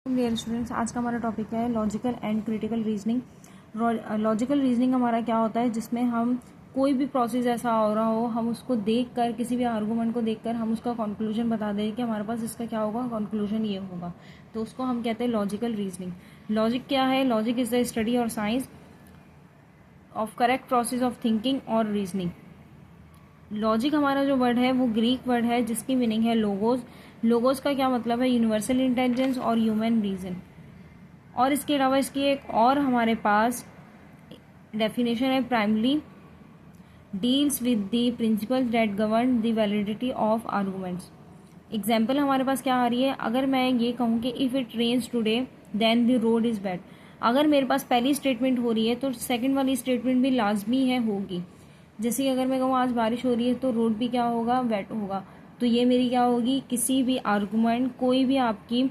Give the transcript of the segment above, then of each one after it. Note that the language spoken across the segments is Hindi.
डियर स्टूडेंट्स, आज का हमारा टॉपिक है logical and critical reasoning. Logical reasoning हमारा क्या होता है, जिसमें हम कोई भी प्रोसेस ऐसा हो रहा हो, हम उसको देखकर, किसी भी आर्गूमेंट को देखकर हम उसका कंक्लूजन बता दें कि हमारे पास इसका क्या होगा, कंक्लूजन ये होगा। तो उसको हम कहते हैं लॉजिकल रीजनिंग। लॉजिक क्या है? लॉजिक इज द स्टडी और science of correct process of thinking और रीजनिंग। लॉजिक हमारा जो वर्ड है वो ग्रीक वर्ड है जिसकी मीनिंग है लोगोस। लोगोस का क्या मतलब है? यूनिवर्सल इंटेलिजेंस और ह्यूमन रीजन। और इसके अलावा इसकी एक और हमारे पास डेफिनेशन है, primarily deals with the principles that govern the validity of arguments. Example हमारे पास क्या आ रही है? अगर मैं ये कहूँ कि if it rains today then the road is wet, अगर मेरे पास पहली स्टेटमेंट हो रही है तो सेकंड वाली स्टेटमेंट भी लाजमी है, होगी। जैसे कि अगर मैं कहूँ आज बारिश हो रही है तो रोड भी क्या होगा? वेट होगा। तो ये मेरी क्या होगी? किसी भी आर्गूमेंट, कोई भी आपकी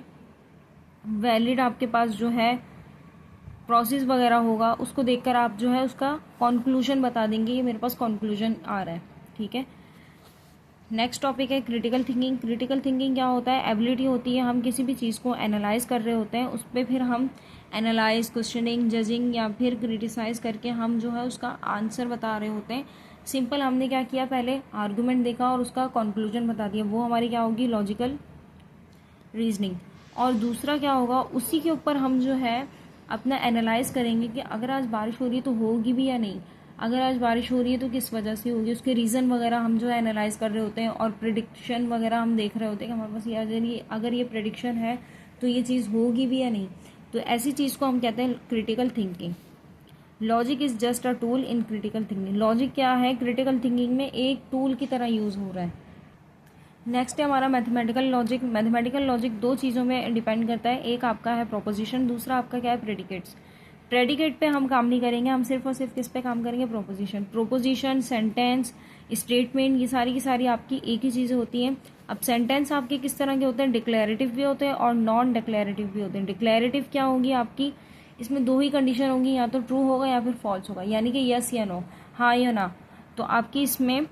वैलिड आपके पास जो है प्रोसेस वगैरह होगा, उसको देखकर आप जो है उसका कंक्लूजन बता देंगे, ये मेरे पास कंक्लूजन आ रहा है। ठीक है। नेक्स्ट टॉपिक है क्रिटिकल थिंकिंग। क्रिटिकल थिंकिंग क्या होता है? एबिलिटी होती है, हम किसी भी चीज़ को एनालाइज कर रहे होते हैं, उस पर फिर हम एनालाइज, क्वेश्चनिंग, जजिंग या फिर क्रिटिसाइज करके हम जो है उसका आंसर बता रहे होते हैं। सिंपल हमने क्या किया, पहले आर्गूमेंट देखा और उसका कंक्लूजन बता दिया, वो हमारी क्या होगी? Logical reasoning. और दूसरा क्या होगा, उसी के ऊपर हम जो है अपना एनालाइज करेंगे कि अगर आज बारिश हो रही है तो होगी भी या नहीं, अगर आज बारिश हो रही है तो किस वजह से होगी, उसके रीज़न वगैरह हम जो है एनालाइज कर रहे होते हैं। और प्रिडिक्शन वगैरह हम देख रहे होते हैं कि हमारे पास ये अगर ये प्रिडिक्शन है तो ये चीज़ होगी भी या नहीं। तो ऐसी चीज़ को हम कहते हैं critical thinking. Logic is just a tool in critical thinking. Logic क्या है? क्रिटिकल थिंकिंग में एक टूल की तरह यूज़ हो रहा है। नेक्स्ट है हमारा मैथमेटिकल लॉजिक। मैथमेटिकल लॉजिक दो चीज़ों में डिपेंड करता है, एक आपका है प्रोपोजिशन, दूसरा आपका क्या है? प्रेडिकेट्स। प्रेडिकेट पे हम काम नहीं करेंगे, हम सिर्फ और सिर्फ किस पे काम करेंगे? प्रोपोजिशन। प्रोपोजिशन, सेंटेंस, स्टेटमेंट, ये सारी की सारी आपकी एक ही चीज़ें होती हैं। अब सेंटेंस आपके किस तरह के होते हैं? डिक्लेरेटिव भी होते हैं और नॉन डिक्लेरेटिव भी होते हैं। डिक्लेरेटिव क्या होगी आपकी? इसमें दो ही कंडीशन होंगी, या तो ट्रू होगा या फिर फॉल्स होगा, यानी कि यस या नो, हाँ या ना। तो आपकी इसमें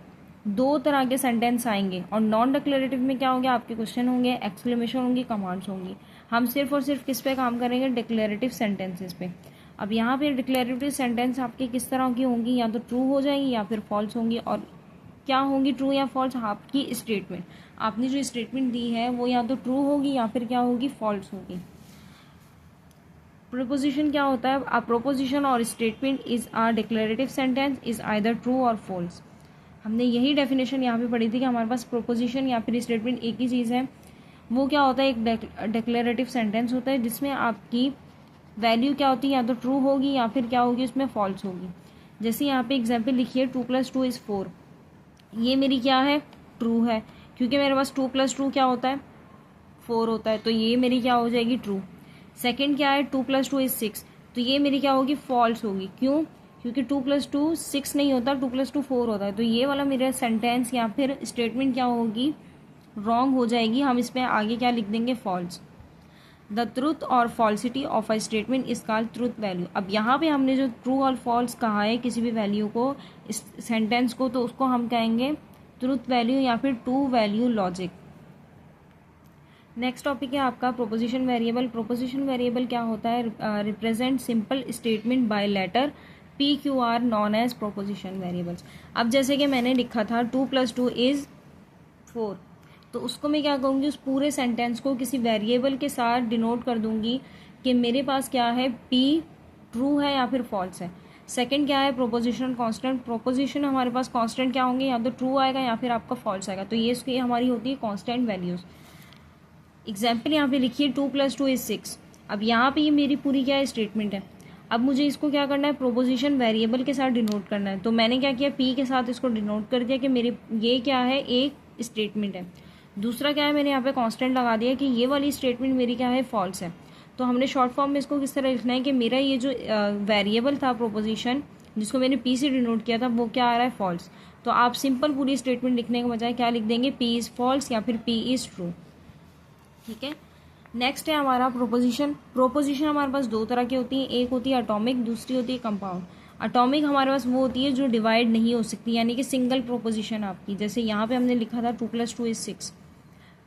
दो तरह के सेंटेंस आएंगे। और नॉन डिक्लेरेटिव में क्या होंगे? आपके क्वेश्चन होंगे, एक्सक्लेमेशन होंगी, कमांड्स होंगी। हम सिर्फ और सिर्फ किस पे काम करेंगे? डिक्लेरेटिव सेंटेंसेस पे। अब यहाँ पे डिक्लेरेटिव सेंटेंस आपकी किस तरह की होंगी? या तो ट्रू हो जाएंगी या फिर फॉल्स होंगी। और क्या होंगी ट्रू या फॉल्स? आपकी स्टेटमेंट, आपने जो स्टेटमेंट दी है वो या तो ट्रू होगी या फिर क्या होगी? फॉल्स होगी। प्रोपोजिशन क्या होता है? अ प्रोपोजिशन और statement is a declarative sentence is either true और फॉल्स। हमने यही डेफिनेशन यहाँ पे पढ़ी थी कि हमारे पास प्रोपोजिशन या फिर स्टेटमेंट एक ही चीज़ है। वो क्या होता है? एक डिक्लेरेटिव सेंटेंस होता है जिसमें आपकी वैल्यू क्या होती है? या तो ट्रू होगी या फिर क्या होगी? उसमें फॉल्स होगी। जैसे यहाँ पे एग्जाम्पल लिखिए, 2+2 इज़ 4। ये मेरी क्या है? ट्रू है, क्योंकि मेरे पास 2+2 क्या होता है? 4 होता है। तो ये मेरी क्या हो जाएगी? ट्रू। सेकेंड क्या है? 2+2 इज़ 6। तो ये मेरी क्या होगी? फॉल्स होगी। क्यों? क्योंकि 2+2 6 नहीं होता, 2+2 4 होता है। तो ये वाला मेरा सेंटेंस या फिर स्टेटमेंट क्या होगी? रॉन्ग हो जाएगी। हम इसमें आगे क्या लिख देंगे? फॉल्स। द ट्रूथ और falsity of a statement is called truth value. अब यहाँ पे हमने जो ट्रू और फॉल्स कहा है किसी भी वैल्यू को, इस सेंटेंस को, तो उसको हम कहेंगे ट्रूथ वैल्यू या फिर two value logic. Next topic है आपका प्रोपोजिशन वेरिएबल। प्रोपोजिशन वेरिएबल क्या होता है? Represent simple statement by letter PQR known as proposition variables. अब जैसे कि मैंने लिखा था 2+2 इज 4, तो उसको मैं क्या कहूँगी? उस पूरे सेंटेंस को किसी वेरिएबल के साथ डिनोट कर दूंगी कि मेरे पास क्या है? P ट्रू है या फिर फॉल्स है। सेकंड क्या है? Proposition constant. प्रोपोजिशन हमारे पास कांस्टेंट क्या होंगे? या तो ट्रू आएगा या फिर आपका फॉल्स आएगा। तो ये इसकी हमारी होती है कांस्टेंट वैल्यूज। एग्जाम्पल यहाँ पे लिखिए 2+2 इज 6। अब यहाँ पे ये मेरी पूरी क्या है? स्टेटमेंट है। अब मुझे इसको क्या करना है? प्रोपोजिशन वेरिएबल के साथ डिनोट करना है। तो मैंने क्या किया? P के साथ इसको डिनोट कर दिया कि मेरे ये क्या है? एक स्टेटमेंट है। दूसरा क्या है? मैंने यहाँ पे कांस्टेंट लगा दिया कि ये वाली स्टेटमेंट मेरी क्या है? फॉल्स है। तो हमने शॉर्ट फॉर्म में इसको किस तरह लिखना है कि मेरा ये जो वेरिएबल था प्रोपोजिशन, जिसको मैंने P से डिनोट किया था, वो क्या आ रहा है? फॉल्स। तो आप सिंपल पूरी स्टेटमेंट लिखने के बजाय क्या लिख देंगे? P इज़ फॉल्स या फिर P इज़ ट्रू। ठीक है। नेक्स्ट है हमारा प्रोपोजिशन। प्रोपोजिशन हमारे पास दो तरह की होती है, एक होती है एटॉमिक, दूसरी होती है कंपाउंड। एटॉमिक हमारे पास वो होती है जो डिवाइड नहीं हो सकती, यानी कि सिंगल प्रोपोजिशन आपकी। जैसे यहाँ पे हमने लिखा था 2+2 इज 6,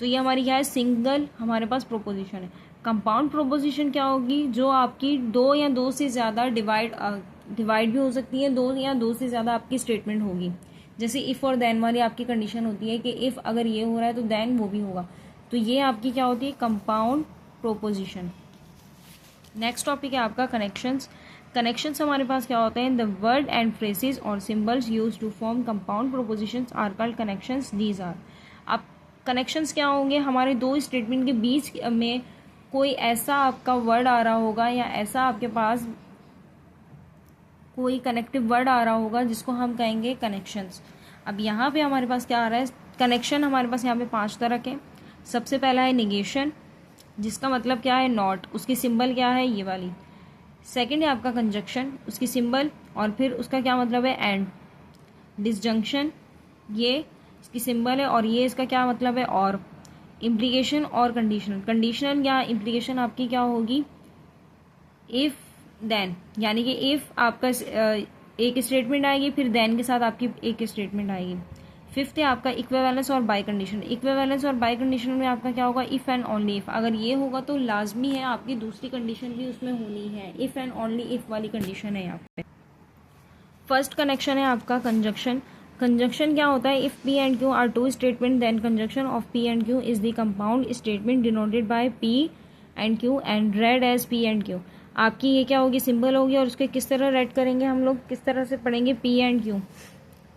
तो ये हमारी क्या है? सिंगल हमारे पास प्रोपोजिशन है। कंपाउंड प्रोपोजिशन क्या होगी, जो आपकी दो या दो से ज़्यादा डिवाइड भी हो सकती है, दो या दो से ज़्यादा आपकी स्टेटमेंट होगी। जैसे इफ़ और देन वाली आपकी कंडीशन होती है कि इफ़ अगर ये हो रहा है तो देन वो भी होगा, तो ये आपकी क्या होती है, कंपाउंड प्रोपोजिशन। नेक्स्ट टॉपिक है आपका कनेक्शंस। कनेक्शंस हमारे पास क्या होते हैं, द वर्ड एंड फ्रेजेस और symbols use to form compound propositions are called connections. These are, अब कनेक्शंस क्या होंगे, हमारे दो स्टेटमेंट के बीच में कोई ऐसा आपका वर्ड आ रहा होगा या ऐसा आपके पास कोई कनेक्टिव वर्ड आ रहा होगा जिसको हम कहेंगे कनेक्शंस। अब यहाँ पे हमारे पास क्या आ रहा है, कनेक्शन हमारे पास यहाँ पे 5 तरह के। सबसे पहला है निगेशन, जिसका मतलब क्या है, नॉट, उसकी सिंबल क्या है, ये वाली। सेकंड है आपका कंजक्शन, उसकी सिंबल और फिर उसका क्या मतलब है, एंड। डिसजंक्शन, ये इसकी सिंबल है और ये इसका क्या मतलब है, और। इम्प्लीकेशन और कंडीशनल, कंडीशनल या इम्प्लीकेशन आपकी क्या होगी, इफ़ देन, यानी कि इफ़ आपका एक स्टेटमेंट आएगी, फिर देन के साथ आपकी एक स्टेटमेंट आएगी। फिफ्थ है आपका इक्विवेलेंस और बाय कंडीशन। इक्विवेलेंस और बाय कंडीशन में आपका क्या होगा, इफ़ एंड ओनली इफ़, अगर ये होगा तो लाजमी है आपकी दूसरी कंडीशन भी उसमें होनी है, इफ़ एंड ओनली इफ़ वाली कंडीशन है यहाँ पे। फर्स्ट कनेक्शन है आपका कंजक्शन। कंजक्शन क्या होता है, if P and Q are two statement then conjunction of P and Q is the compound statement denoted by P and Q and read as P and Q. आपकी ये क्या होगी, सिंबल होगी, और उसके किस तरह रेड करेंगे हम लोग, किस तरह से पढ़ेंगे, P and Q.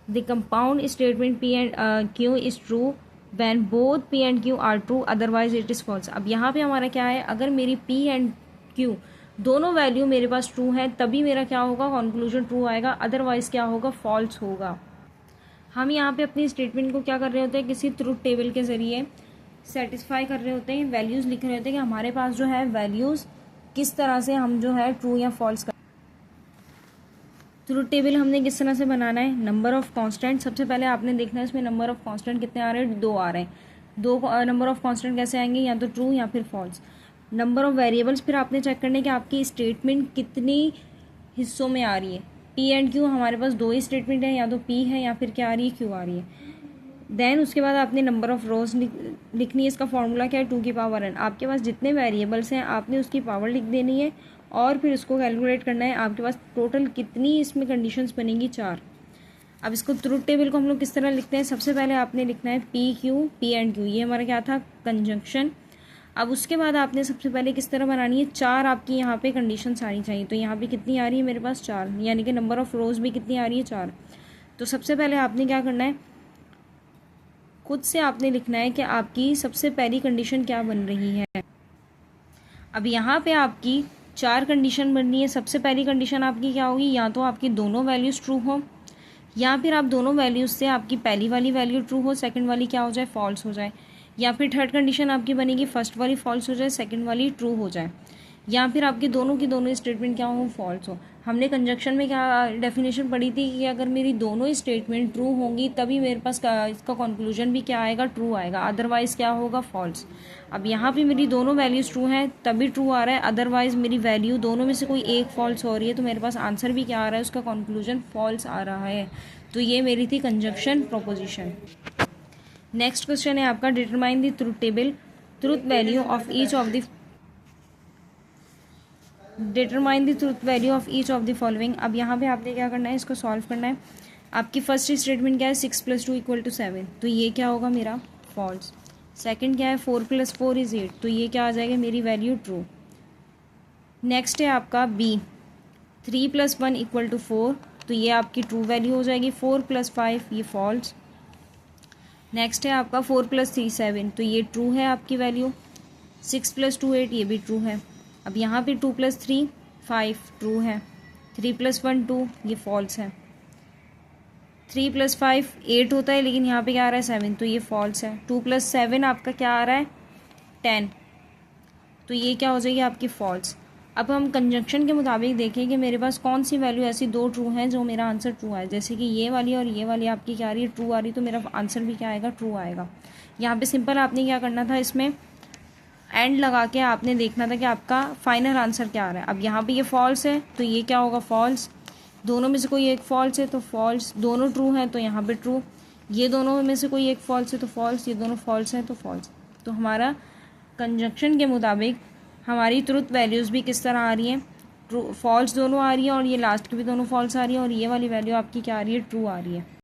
The compound statement P and Q is true when both P and Q are true otherwise it is false. अब यहाँ पे हमारा क्या है, अगर मेरी पी एंड क्यू दोनों वैल्यू मेरे पास ट्रू है तभी मेरा क्या होगा, कंक्लूजन ट्रू आएगा, अदरवाइज क्या होगा, फॉल्स होगा। हम यहाँ पे अपनी स्टेटमेंट को क्या कर रहे होते हैं, किसी ट्रूथ टेबल के ज़रिए सेटिस्फाई कर रहे होते हैं, वैल्यूज़ लिख रहे होते हैं कि हमारे पास जो है वैल्यूज़ किस तरह से हम जो है ट्रू या फॉल्स कर। ट्रूथ टेबल हमने किस तरह से बनाना है, नंबर ऑफ कांस्टेंट, सबसे पहले आपने देखना है इसमें नंबर ऑफ कांस्टेंट कितने आ रहे हैं, 2 आ रहे हैं। 2 नंबर ऑफ कांस्टेंट कैसे आएंगे, या तो ट्रू या फिर फॉल्स। नंबर ऑफ वेरिएबल्स, फिर आपने चेक करना है कि आपकी स्टेटमेंट कितनी हिस्सों में आ रही है। पी एंड क्यू हमारे पास 2 ही स्टेटमेंट है, या तो पी है या फिर क्या आ रही है, क्यू आ रही है। देन उसके बाद आपने नंबर ऑफ रोज लिखनी है, इसका फॉर्मूला क्या है, 2 की पावर n। आपके पास जितने वेरिएबल्स हैं आपने उसकी पावर लिख देनी है और फिर उसको कैलकुलेट करना है, आपके पास टोटल कितनी इसमें कंडीशंस बनेंगी, 4। अब इसको ट्रूथ टेबल को हम लोग किस तरह लिखते हैं, सबसे पहले आपने लिखना है P Q, P and Q, ये हमारा क्या था, कंजंक्शन। अब उसके बाद आपने सबसे पहले किस तरह बनानी है, 4 आपकी यहाँ पे कंडीशंस आनी चाहिए। तो यहाँ पे कितनी आ रही है मेरे पास, 4, यानी कि नंबर ऑफ रोज भी कितनी आ रही है, 4। तो सबसे पहले आपने क्या करना है, खुद से आपने लिखना है कि आपकी सबसे पहली कंडीशन क्या बन रही है। अब यहाँ पे आपकी 4 कंडीशन बननी है। सबसे पहली कंडीशन आपकी क्या होगी, या तो आपकी दोनों वैल्यूज़ ट्रू हो, या फिर आप दोनों वैल्यूज़ से आपकी पहली वाली वैल्यू ट्रू हो, सेकंड वाली क्या हो जाए, फॉल्स हो जाए। या फिर थर्ड कंडीशन आपकी बनेगी, फर्स्ट वाली फॉल्स हो जाए, सेकंड वाली ट्रू हो जाए। या फिर आपकी दोनों की दोनों स्टेटमेंट क्या हो, फॉल्स हो। हमने कंजक्शन में क्या डेफिनेशन पढ़ी थी कि अगर मेरी दोनों स्टेटमेंट ट्रू होंगी तभी मेरे पास इसका कंक्लूजन भी क्या आएगा, ट्रू आएगा, अदरवाइज क्या होगा, फॉल्स। अब यहाँ पे मेरी दोनों वैल्यूज़ ट्रू हैं तभी ट्रू आ रहा है, अदरवाइज मेरी वैल्यू दोनों में से कोई एक फॉल्स हो रही है तो मेरे पास आंसर भी क्या आ रहा है, उसका कंक्लूजन फॉल्स आ रहा है। तो ये मेरी थी कंजक्शन प्रोपोजिशन। नेक्स्ट क्वेश्चन है आपका, determine the truth table, truth value of each of the determine the truth value of each of the following. अब यहाँ पे आपने क्या करना है, इसको सॉल्व करना है। आपकी फर्स्ट स्टेटमेंट क्या है, 6 + 2 = 7, तो ये क्या होगा मेरा, फॉल्स। सेकंड क्या है, 4 + 4 = 8, तो ये क्या आ जाएगा, मेरी वैल्यू ट्रू। नेक्स्ट है आपका बी, 3 + 1 = 4, तो ये आपकी ट्रू वैल्यू हो जाएगी। 4 + 5 ये फॉल्स। नेक्स्ट है आपका 4 + 3 7, तो ये ट्रू है आपकी वैल्यू। 6 + 2 8, ये भी ट्रू है। अब यहाँ पे 2 + 3 5 ट्रू है। 3 + 1 2, ये फॉल्स है। 3 + 5 8 होता है, लेकिन यहाँ पे क्या आ रहा है, 7, तो ये फॉल्स है। 2 + 7 आपका क्या आ रहा है, 10, तो ये क्या हो जाएगी आपकी फॉल्स। अब हम कंजंक्शन के मुताबिक देखें कि मेरे पास कौन सी वैल्यू ऐसी 2 ट्रू हैं जो मेरा आंसर ट्रू आए। जैसे कि ये वाली और ये वाली आपकी क्या आ रही है, ट्रू आ रही है, तो मेरा आंसर भी क्या आएगा, ट्रू आएगा। यहाँ पे सिंपल आपने क्या करना था, इसमें एंड लगा के आपने देखना था कि आपका फाइनल आंसर क्या आ रहा है। अब यहाँ पे ये फॉल्स है तो ये क्या होगा, फॉल्स। दोनों में से कोई एक फॉल्स है तो फॉल्स, दोनों ट्रू हैं तो यहाँ पे ट्रू, ये दोनों में से कोई एक फॉल्स है तो फॉल्स, ये दोनों फॉल्स हैं तो फॉल्स। तो हमारा कंजंक्शन के मुताबिक हमारी ट्रुथ वैल्यूज़ भी किस तरह आ रही हैं, ट्रू फॉल्स दोनों आ रही है, और ये लास्ट की भी दोनों फॉल्स आ रही है, और ये वाली वैल्यू आपकी क्या आ रही है, ट्रू आ रही है।